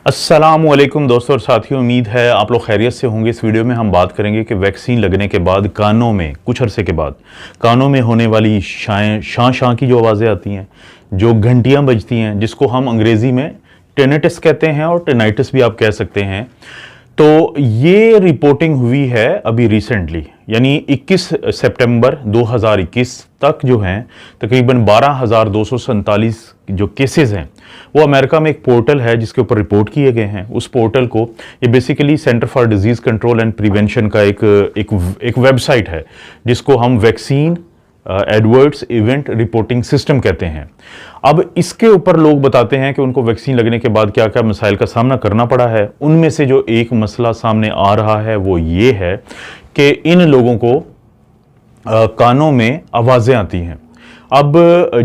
अस्सलामुअलैकुम दोस्तों और साथियों, उम्मीद है आप लोग खैरियत से होंगे। इस वीडियो में हम बात करेंगे कि वैक्सीन लगने के बाद कानों में कुछ अरसे के बाद कानों में होने वाली शां शां की जो आवाज़ें आती हैं, जो घंटियां बजती हैं, जिसको हम अंग्रेज़ी में टेनेटिस कहते हैं और टेनाइटिस भी आप कह सकते हैं। तो ये रिपोर्टिंग हुई है अभी रिसेंटली, यानी 21 सितंबर 2021 तक जो हैं तकरीबन 12,247 जो केसेस हैं वो अमेरिका में एक पोर्टल है जिसके ऊपर रिपोर्ट किए गए हैं। उस पोर्टल को ये basically centre for disease control and prevention का एक वेबसाइट है जिसको हम vaccine adverse event reporting system कहते हैं। अब इसके ऊपर लोग बताते हैं कि उनको वैक्सीन लगने के बाद क्या क्या मसाइल का सामना करना पड़ा है। उनमें से जो एक मसला सामने आ रहा है वो ये है कि इन लोगों को कानों में आवाज़ें आती हैं। अब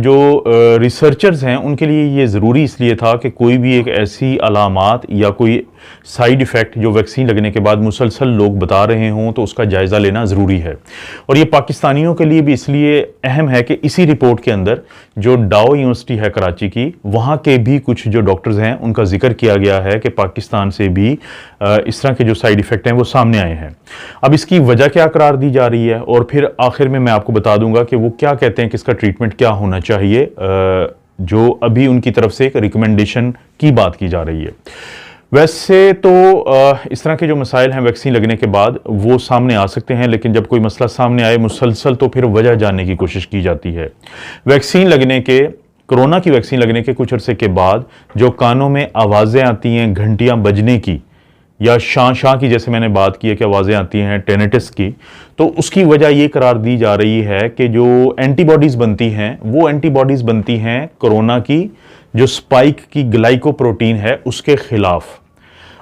जो रिसर्चर्स हैं उनके लिए ये ज़रूरी इसलिए था कि कोई भी एक ऐसी अलामात या कोई साइड इफ़ेक्ट जो वैक्सीन लगने के बाद मुसलसल लोग बता रहे हों तो उसका जायज़ा लेना ज़रूरी है। और ये पाकिस्तानियों के लिए भी इसलिए अहम है कि इसी रिपोर्ट के अंदर जो डाओ यूनिवर्सिटी है कराची की, वहाँ के भी कुछ जो डॉक्टर्स हैं उनका जिक्र किया गया है कि पाकिस्तान से भी इस तरह के जो साइड इफ़ेक्ट हैं वो सामने आए हैं। अब इसकी वजह क्या करार दी जा रही है और फिर आखिर में मैं आपको बता दूंगा कि वो क्या कहते हैं कि इसका ट्रीटमेंट क्या होना चाहिए, जो अभी उनकी तरफ से एक रिकमेंडेशन की बात की जा रही है। वैसे तो इस तरह के जो मसाइल हैं वैक्सीन लगने के बाद वो सामने आ सकते हैं, लेकिन जब कोई मसला सामने आए मुसलसल तो फिर वजह जानने की कोशिश की जाती है। कोरोना की वैक्सीन लगने के कुछ अरसे के बाद जो कानों में आवाज़ें आती हैं घंटियां बजने की या शां शां की, जैसे मैंने बात की है कि आवाज़ें आती हैं टेनेटिस की, तो उसकी वजह ये करार दी जा रही है कि जो एंटीबॉडीज़ बनती हैं वो एंटीबॉडीज़ बनती हैं कोरोना की जो स्पाइक की ग्लाइकोप्रोटीन है उसके खिलाफ।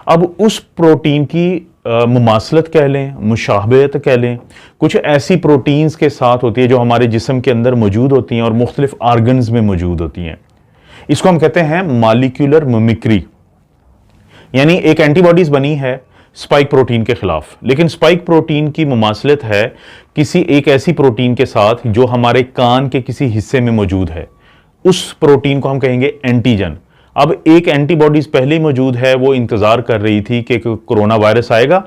अब उस प्रोटीन की मुमासलत कह लें, मुशाहबत कह लें, कुछ ऐसी प्रोटीन्स के साथ होती है जो हमारे जिस्म के अंदर मौजूद होती हैं और मुख्तलिफ आर्गन्स में मौजूद होती हैं। इसको हम कहते हैं मॉलिक्यूलर मिमिक्री, यानी एक एंटीबॉडीज बनी है स्पाइक प्रोटीन के खिलाफ, लेकिन स्पाइक प्रोटीन की मुमासलत है किसी एक ऐसी प्रोटीन के साथ जो हमारे कान के किसी हिस्से में मौजूद है। उस प्रोटीन को हम कहेंगे एंटीजन। अब एक एंटीबॉडीज पहले ही मौजूद है, वो इंतजार कर रही थी कि कोरोना वायरस आएगा,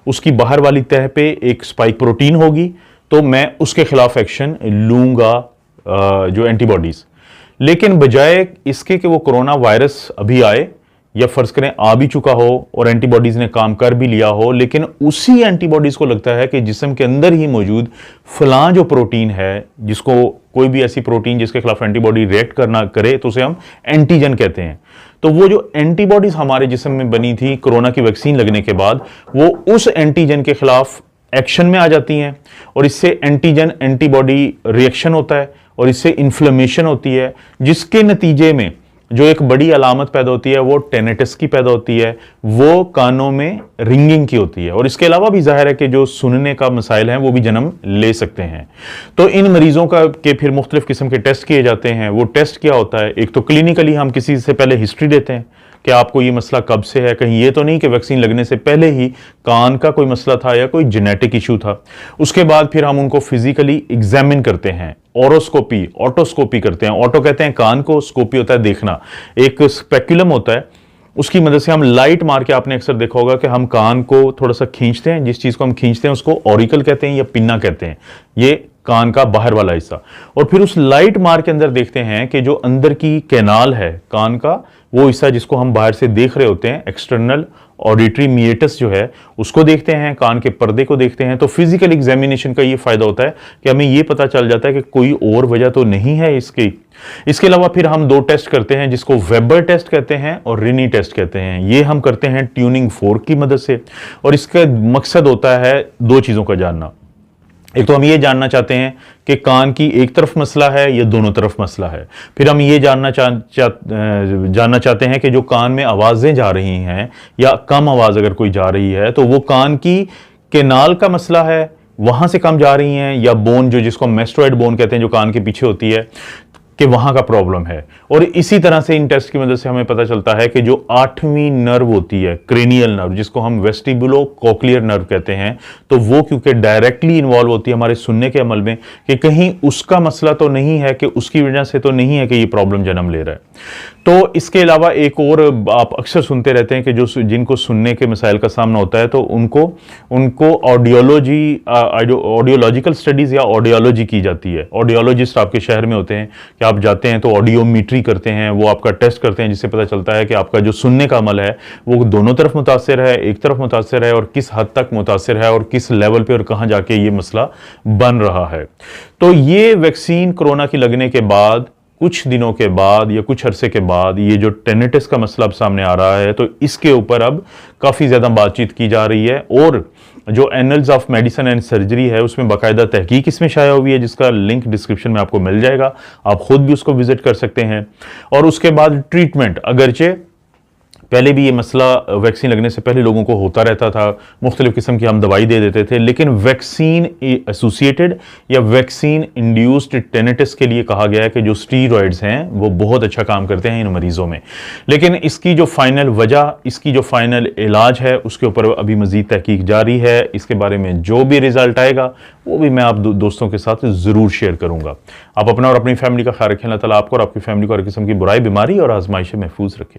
उसकी बाहर वाली तह पे एक स्पाइक प्रोटीन होगी तो मैं उसके खिलाफ एक्शन लूंगा जो एंटीबॉडीज। लेकिन बजाय इसके कि वो कोरोना वायरस अभी आए या फर्ज करें आ भी चुका हो और एंटीबॉडीज ने काम कर भी लिया हो, लेकिन उसी एंटीबॉडीज को लगता है कि जिस्म के अंदर ही मौजूद फलां जो प्रोटीन है, जिसको कोई भी ऐसी प्रोटीन जिसके खिलाफ एंटीबॉडी रिएक्ट करना करे तो उसे हम एंटीजन कहते हैं। तो वो जो एंटीबॉडीज हमारे जिस्म में बनी थी कोरोना की वैक्सीन लगने के बाद, वो उस एंटीजन के खिलाफ एक्शन में आ जाती हैं और इससे एंटीजन एंटीबॉडी रिएक्शन होता है और इससे इन्फ्लेमेशन होती है, जिसके नतीजे में जो एक बड़ी अलामत पैदा होती है वो टेनेटिस की पैदा होती है, वो कानों में रिंगिंग की होती है। और इसके अलावा भी जाहिर है कि जो सुनने का मसाइल है वो भी जन्म ले सकते हैं। तो इन मरीजों का के फिर मुख्तलिफ किस्म के टेस्ट किए जाते हैं। वो टेस्ट क्या होता है, एक तो क्लिनिकली हम किसी से पहले हिस्ट्री देते हैं कि आपको ये मसला कब से है, कहीं ये तो नहीं कि वैक्सीन लगने से पहले ही कान का कोई मसला था या कोई जेनेटिक इशू था। उसके बाद फिर हम उनको फिजिकली एग्जामिन करते हैं, ओरोस्कोपी ऑटोस्कोपी करते हैं। ऑटो कहते हैं कान को, स्कोपी होता है देखना। एक स्पेक्युलम होता है, उसकी मदद से हम लाइट मार के, आपने अक्सर देखा होगा कि हम कान को थोड़ा सा खींचते हैं, जिस चीज को हम खींचते हैं उसको ऑरिकल कहते हैं या पिन्ना कहते हैं, ये कान का बाहर वाला हिस्सा। और फिर उस लाइट मार के अंदर देखते हैं कि जो अंदर की कैनाल है कान का, वो हिस्सा जिसको हम बाहर से देख रहे होते हैं, एक्सटर्नल ऑडिटरी मीएटस जो है, उसको देखते हैं, कान के पर्दे को देखते हैं। तो फिजिकल एग्जामिनेशन का ये फायदा होता है कि हमें ये पता चल जाता है कि कोई और वजह तो नहीं है इसकी। इसके अलावा फिर हम दो टेस्ट करते हैं जिसको वेबर टेस्ट कहते हैं और रिनी टेस्ट कहते हैं। ये हम करते हैं ट्यूनिंग फोर्क की मदद से और इसका मकसद होता है दो चीजों का जानना। एक तो हम ये जानना चाहते हैं कि कान की एक तरफ मसला है या दोनों तरफ मसला है। फिर हम ये जानना चाहते हैं कि जो कान में आवाज़ें जा रही हैं या कम आवाज़ अगर कोई जा रही है तो वो कान की कैनाल का मसला है, वहाँ से कम जा रही हैं, या बोन जो जिसको मेस्टोइड बोन कहते हैं जो कान के पीछे होती है कि वहां का प्रॉब्लम है। और इसी तरह से इन टेस्ट की मदद से हमें पता चलता है कि जो 8वीं नर्व होती है, क्रेनियल नर्व, जिसको हम वेस्टिबुलो कोक्लियर नर्व कहते हैं, तो वो क्योंकि डायरेक्टली इन्वॉल्व होती है हमारे सुनने के अमल में, कि कहीं उसका मसला तो नहीं है कि उसकी वजह से तो नहीं है कि ये प्रॉब्लम जन्म ले रहा है। तो इसके अलावा एक और आप अक्सर सुनते रहते हैं कि जो जिनको सुनने के मसाइल का सामना होता है तो उनको ऑडियोलॉजिकल स्टडीज़ या ऑडियोलॉजी की जाती है। ऑडियोलॉजिस्ट आपके शहर में होते हैं कि आप जाते हैं तो ऑडियोमीट्री करते हैं, वो आपका टेस्ट करते हैं जिससे पता चलता है कि आपका जो सुनने का अमल है वो दोनों तरफ मुतासिर है, एक तरफ मुतासिर है और किस हद तक मुतासिर है और किस लेवल पे और कहाँ जाके ये मसला बन रहा है। तो ये वैक्सीन कोरोना की लगने के बाद कुछ दिनों के बाद या कुछ अरसे के बाद ये जो टेनिटिस का मसला अब सामने आ रहा है तो इसके ऊपर अब काफ़ी ज़्यादा बातचीत की जा रही है और जो annuls of medicine and surgery है उसमें बाकायदा तहकीक इसमें शाया हुई है जिसका लिंक डिस्क्रिप्शन में आपको मिल जाएगा, आप खुद भी उसको विजिट कर सकते हैं। और उसके बाद ट्रीटमेंट, अगरचे पहले भी ये मसला वैक्सीन लगने से पहले लोगों को होता रहता था, मुख्तलिफ किस्म की हम दवाई दे देते थे, लेकिन वैक्सीन एसोसिएटेड या वैक्सीन इंड्यूस्ड टेनिटिस के लिए कहा गया है कि जो स्टीरॉयड्स हैं वो बहुत अच्छा काम करते हैं इन मरीजों में। लेकिन इसकी जो फाइनल वजह, इसकी जो फाइनल इलाज है उसके ऊपर अभी मजीद तहकीक जारी है। इसके बारे में जो भी रिजल्ट आएगा वो भी मैं आप दोस्तों के साथ ज़रूर शेयर करूँगा। आप अपना और अपनी फैमिली का ख्याल रखें। अल्लाह ताला आपको और आपकी फैमिली को हर किस्म की बुराई, बीमारी और आजमाइश से महफूज रखें।